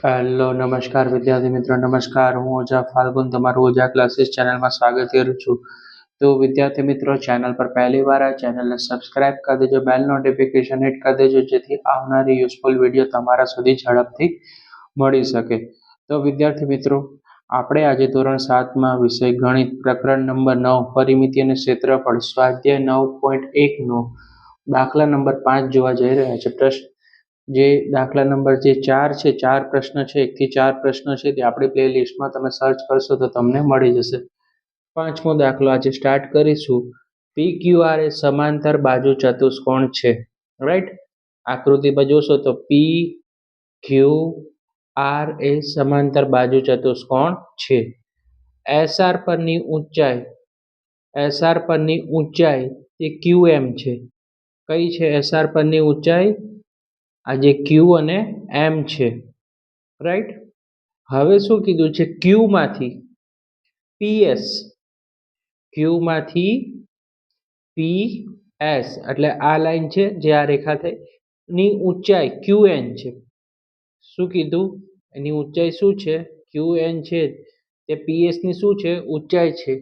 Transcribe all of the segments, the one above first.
Hello નમસ્કાર વિદ્યાર્થી મિત્રો નમસ્કાર હું ઓઝા ફાલ્ગુન તમારું ઓઝા ક્લાસીસ ચેનલમાં સ્વાગત કરું છું તો વિદ્યાર્થી મિત્રો ચેનલ પર પહેલી વાર આ ચેનલને સબસ્ક્રાઇબ કરી દેજો બેલ નોટિફિકેશન હિટ કરી દેજો જેથી આવનારી યુઝફુલ વિડીયો તમારા સુધી ઝડપથી મળી શકે તો વિદ્યાર્થી મિત્રો આપણે આજે ધોરણ 7માં વિષય ગણિત પ્રકરણ નંબર 9 પરિમિતિ અને ક્ષેત્રફળ સ્વાધ્યાય 9.1 નો દાખલા નંબર 5 જોવા જઈ રહ્યા છે પ્રશ્ન જે દાખલા નંબર જે 4 છે 4 પ્રશ્ન છે 1 થી 4 પ્રશ્ન છે તે આપણી પ્લેલિસ્ટમાં તમે સર્ચ કરશો તો તમને મળી જશે પાંચમો દાખલો આજે સ્ટાર્ટ કરીશું PQR એ સમાંતર બાજુ ચતુષ્કોણ છે રાઈટ આકૃતિમાં જોશો તો PQR એ સમાંતર બાજુ ચતુષ્કોણ છે SR પરની ઊંચાઈ તે QM છે કઈ છે SR પરની ઊંચાઈ આ જે Q અને M છે રાઈટ હવે શું કીધું છે Q માંથી PS એટલે આ લાઈન છે જે આ રેખા થઈ ની ઊંચાઈ QN છે શું કીધું એની ઊંચાઈ શું છે QN છે તે PS ની શું છે ઊંચાઈ છે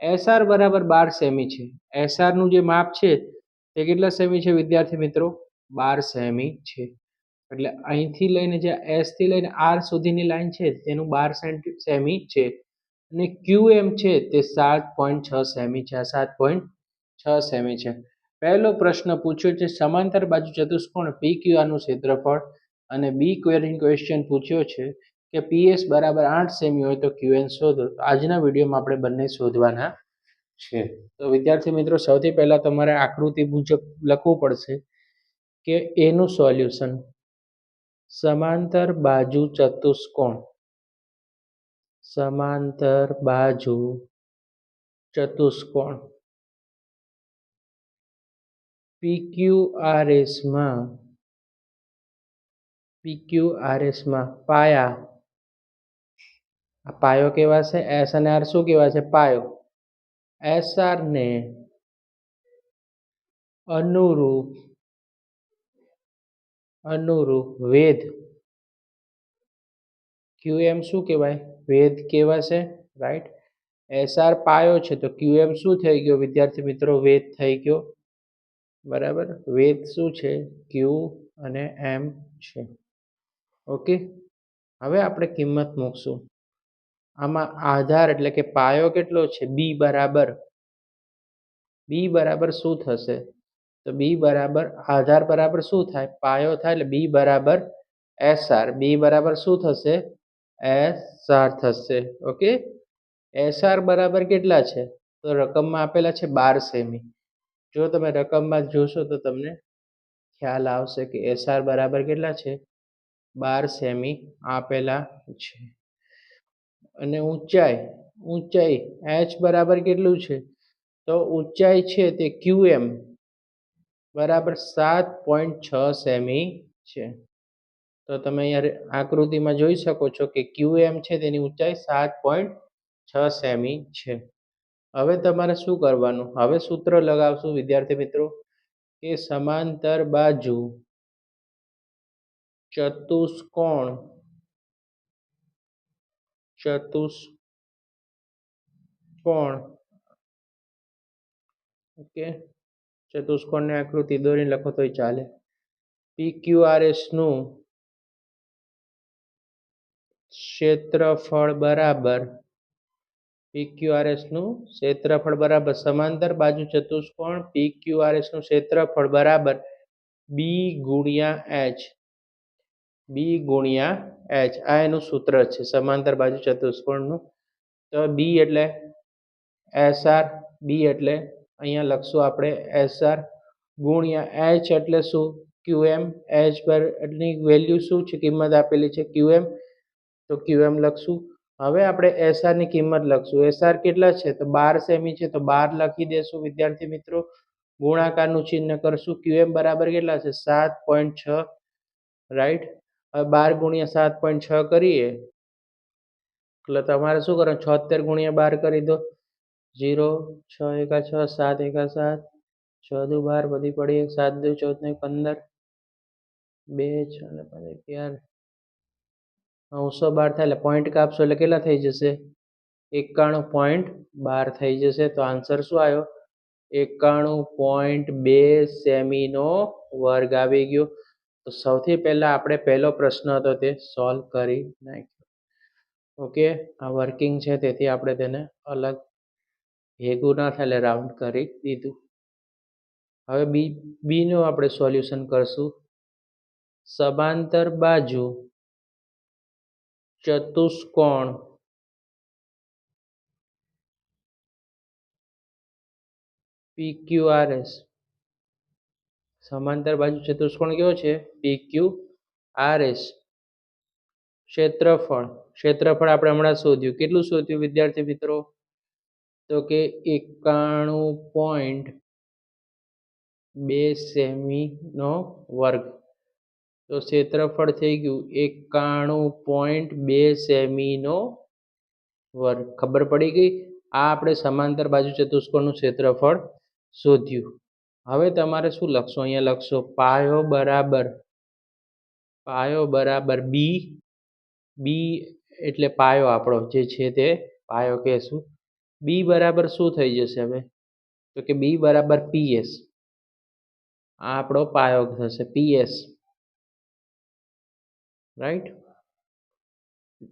SR બરાબર 12 સેમી છે SR નું જે માપ છે તે કેટલા સેમી છે વિદ્યાર્થી મિત્રો 12 સેમી છે એટલે અહીંથી લઈને જે S થી લઈને R સુધીની લાઈન છે તેનું 12 સેમી છે અને QM છે તે 7.6 સેમી છે 7.6 સેમી છે પહેલો પ્રશ્ન પૂછ્યો છે સમાંતર બાજુ ચતુષ્કોણ PQR નું ક્ષેત્રફળ અને બી ક્વેશ્ચન પૂછ્યો છે કે PS બરાબર 8 સેમી હોય તો QN શોધો તો આજના વિડીયોમાં આપણે બંને શોધવાના છે તો વિદ્યાર્થી મિત્રો સૌથી પહેલા તમારે આકૃતિ મુજબ લખવું પડશે કે એનું સોલ્યુશન સમાંતર બાજુ ચતુષ્કોણ PQRS માં પાયો કેવા છે S અને R શું કેવા છે પાયો SR ને અનુરૂપ વેધ QM શું કહેવાય વેધ કેવા છે રાઈટ SR પાયો છે તો QM શું થઈ ગયો વિદ્યાર્થી મિત્રો વેધ થઈ ગયો બરાબર વેધ શું છે Q અને M છે ઓકે હવે આપણે કિંમત મૂકશું આમાં આધાર એટલે કે પાયો કેટલો છે B બરાબર શું થશે તો B બરાબર આધાર બરાબર શું થાય પાયો થાય એટલે B બરાબર SR B બરાબર શું થશે SR થશે ઓકે SR બરાબર કેટલા છે તો રકમમાં આપેલા છે 12 સેમી જો તમે રકમમાં જોશો તો તમને ખ્યાલ આવશે કે SR બરાબર કેટલા છે 12 સેમી આપેલા છે અને ઊંચાઈ H બરાબર કેટલું છે તો ઊંચાઈ છે તે QM બરાબર 7.6 સેમી છે તો તમે અહીંયા આકૃતિમાં જોઈ શકો છો કે QM છે તેની ઊંચાઈ 7.6 સેમી છે હવે તમારે શું કરવાનું હવે સૂત્ર લગાવશું વિદ્યાર્થી મિત્રો કે સમાંતર બાજુ ચતુષ્કોણ ઓકે ચતુષ્કોણની આકૃતિ દોરીને લખો તોય ચાલે PQRS નું ક્ષેત્રફળ બરાબર સમાંતર બાજુ ચતુષ્કોણ PQRS નું ક્ષેત્રફળ બરાબર B ગુણ્યા H આ એનું સૂત્ર છે સમાંતર બાજુ ચતુષ્કોણનું તો B એટલે SR B એટલે અહીંયા લખશું આપણે SR ગુણ્યા H એટલે શું QM H પર એટલી વેલ્યુ શું છે કિંમત આપેલી છે QM તો QM લખશું હવે આપણે SR ની કિંમત લખશું SR કેટલા છે તો 12 સેમી છે તો 12 લખી દેશું વિદ્યાર્થી મિત્રો ગુણાકારનું ચિહ્ન કરશું QM બરાબર કેટલા છે 7.6 રાઈટ હવે 12 ગુણ્યા 7.6 કરીએ એટલે તમારે શું કરવાનું 76 ગુણ્યા 12 કરી દો 0 6 એકા 6 7 એકા 7 6 દુ 12 વધી પડી 7 દુ 14 ને 15 2 6 ને 15 11 912 થાય એટલે પોઈન્ટ કાપશો એટલે કેટલા થઈ જશે? 91.12 થઈ જશે. તો આન્સર શું આવ્યો? 91.2 સેમીનો વર્ગ આવી ગયો. તો સૌથી પહેલા આપણે પહેલો પ્રશ્ન હતો તે સોલ્વ કરી નાખ્યો. ઓકે, આ વર્કિંગ છે તેથી આપણે તેને અલગ ભેગું ના થાય એટલે રાઉન્ડ કરી દીધું. હવે બીનું આપણે સોલ્યુશન કરશું. સમાંતર બાજુ ચતુષ્કોણ PQRS. સમાંતર બાજુ ચતુષ્કોણ કેવો છે? PQRS. ક્ષેત્રફળ આપણે હમણાં શોધ્યું. કેટલું શોધ્યું વિદ્યાર્થી મિત્રો? તો કે 91.2 સેમીનો વર્ગ. તો ક્ષેત્રફળ થઈ ગયું 91.2 સેમીનો વર્ગ. ખબર પડી ગઈ? આ આપણે સમાંતર બાજુ ચતુષ્કોણનું ક્ષેત્રફળ શોધ્યું. હવે તમારે શું લખશો? અહીંયા લખશો પાયો બરાબર બી એટલે પાયો આપણો જે છે તે પાયો કહેશું. બી બરાબર શું થઈ જશે હવે? તો કે બી બરાબર PS. આ આપણો પાયો થશે PS. રાઈટ.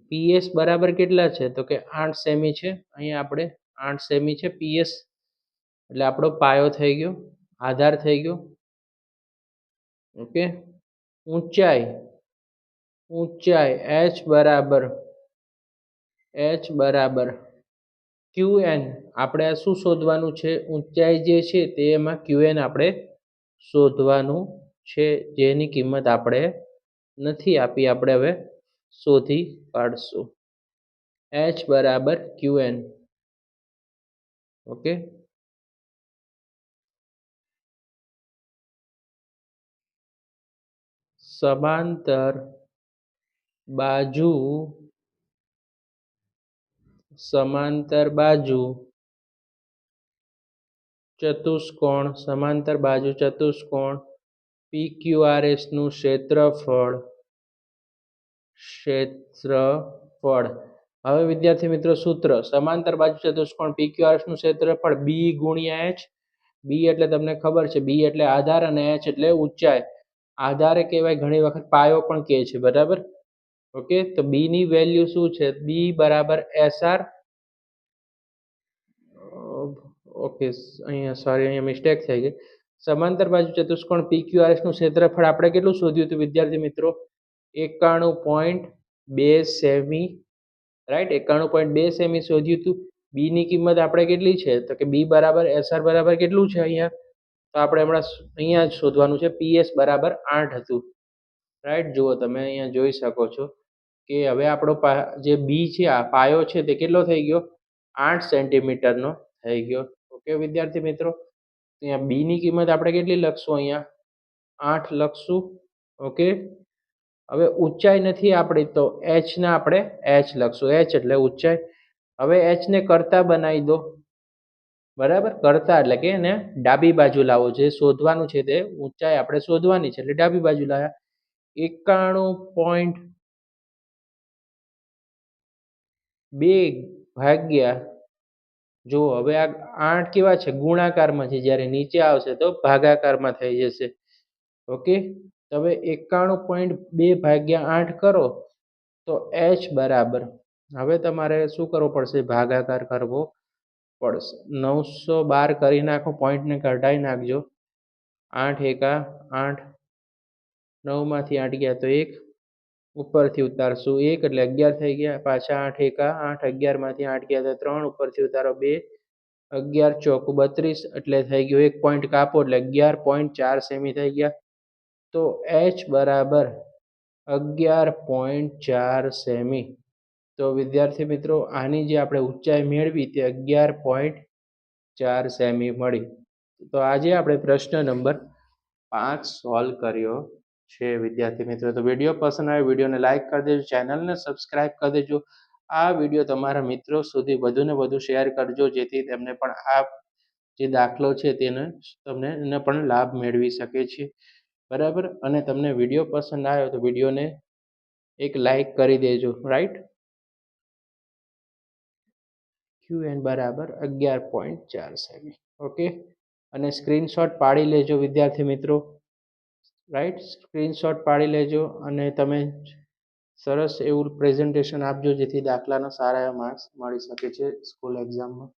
PS બરાબર કેટલા છે? તો કે 8 સેમી છે. અહીંયા આપણે 8 સેમી છે PS. એટલે આપણો પાયો થઈ ગયો, આધાર થઈ ગયો. ઓકે. ઊંચાઈ H બરાબર QN. આપણે શું શોધવાનું છે? ઊંચાઈ જે છે તે એમાં QN આપણે શોધવાનું છે, જેની કિંમત આપણે નથી આપી, આપણે હવે શોધી કાઢશું. H બરાબર QN. ઓકે. સમાંતર બાજુ ચતુષ્કોણ PQRS નું ક્ષેત્રફળ. હવે વિદ્યાર્થી મિત્રો સૂત્ર: સમાંતર બાજુ ચતુષ્કોણ PQRS નું ક્ષેત્રફળ B ગુણ્યા H. B એટલે તમને ખબર છે, B એટલે આધાર અને H એટલે ઊંચાઈ. આધારે કહેવાય, ઘણી વખત પાયો પણ કહે છે, બરાબર. ઓકે. તો B ની વેલ્યુ શું છે? B બરાબર SR. ઓકે, અહીંયા મિસ્ટેક થઈ ગઈ. સમાંતર બાજુ ચતુષ્કોણ PQRS નું ક્ષેત્રફળ આપણે કેટલું શોધ્યું હતું વિદ્યાર્થી મિત્રો? 91.2 સેમી. રાઈટ. 91.2 સેમી શોધ્યું હતું. B ની કિંમત આપણે કેટલી છે? તો કે B બરાબર SR બરાબર કેટલું છે અહીંયા? તો આપણે હમણાં અહીંયા જ શોધવાનું છે. PS બરાબર 8 હતું. રાઈટ. જુઓ, તમે અહીંયા જોઈ શકો છો કે હવે આપણો જે B છે, આ પાયો છે, તે કેટલો થઈ ગયો? 8 સેન્ટીમીટરનો થઈ ગયો. ઓકે વિદ્યાર્થી મિત્રો. અહીંયા B ની કિંમત આપણે કેટલી લખશું? અહીંયા 8 લખશું. ઓકે. હવે ઊંચાઈ નથી આપણી, તો H ના આપણે H લખશું. H એટલે ઊંચાઈ. હવે H ને કરતા બનાવી દો. બરાબર. કરતા એટલે કે એને ડાબી બાજુ લાવો. જે શોધવાનું છે તે ઊંચાઈ આપણે શોધવાની છે, એટલે ડાબી બાજુ લાવ્યા. 91.2 ભાગ્યા, જો હવે આ 8 કેવા છે? ગુણાકારમાં છે. જ્યારે નીચે આવશે તો ભાગાકારમાં થઈ જશે. ઓકે. હવે 91.2 ભાગ્યા 8 કરો તો H બરાબર, હવે તમારે શું કરવું પડશે? ભાગાકાર કરવો પડશે. 912 કરી નાખો, પોઈન્ટને કઢાઈ નાખજો. 8 એકા 8, 9 માંથી 8 ગયા તો 1, ઉપરથી ઉતારશું 1 એટલે 11 થઈ ગયા. પાછા 8 એકા 8, 11 માંથી 8 ગયા તો 3, ઉપરથી ઉતારો 2, 11 ચોક 32 એટલે થઈ ગયું 1 પોઈન્ટ કાપો એટલે 11.4 સેમી થઈ ગયા. તો H બરાબર 11.4 સેમી. તો વિદ્યાર્થી મિત્રો, આની જે આપણે ઊંચાઈ મેળવી તે 11.4 સેમી મળી. તો આજે આપણે પ્રશ્ન નંબર 5 સોલ્વ કર્યો છે વિદ્યાર્થી મિત્રો. તો વિડીયો પસંદ આવે, વિડીયોને લાઈક કરી દેજો, ચેનલને સબસ્ક્રાઈબ કરી દેજો. આ વિડીયો તમારા મિત્રો સુધી વધુને વધુ શેર કરજો, જેથી તેમને પણ આ જે દાખલો છે તમને પણ લાભ મેળવી શકે છે. બરાબર. અને તમને વિડીયો પસંદ આવ્યો તો વિડીયોને એક લાઈક કરી દેજો, રાઈટ. QN બરાબર 11.4 સેમી. ઓકે, અને સ્ક્રીનશોટ પાડી લેજો વિદ્યાર્થી મિત્રો, રાઈટ. સ્ક્રીનશોટ પાડી લેજો અને તમે સરસ એવું પ્રેઝન્ટેશન આપજો જેથી દાખલાના સારા એવા માર્ક્સ મળી શકે છે સ્કૂલ એક્ઝામમાં.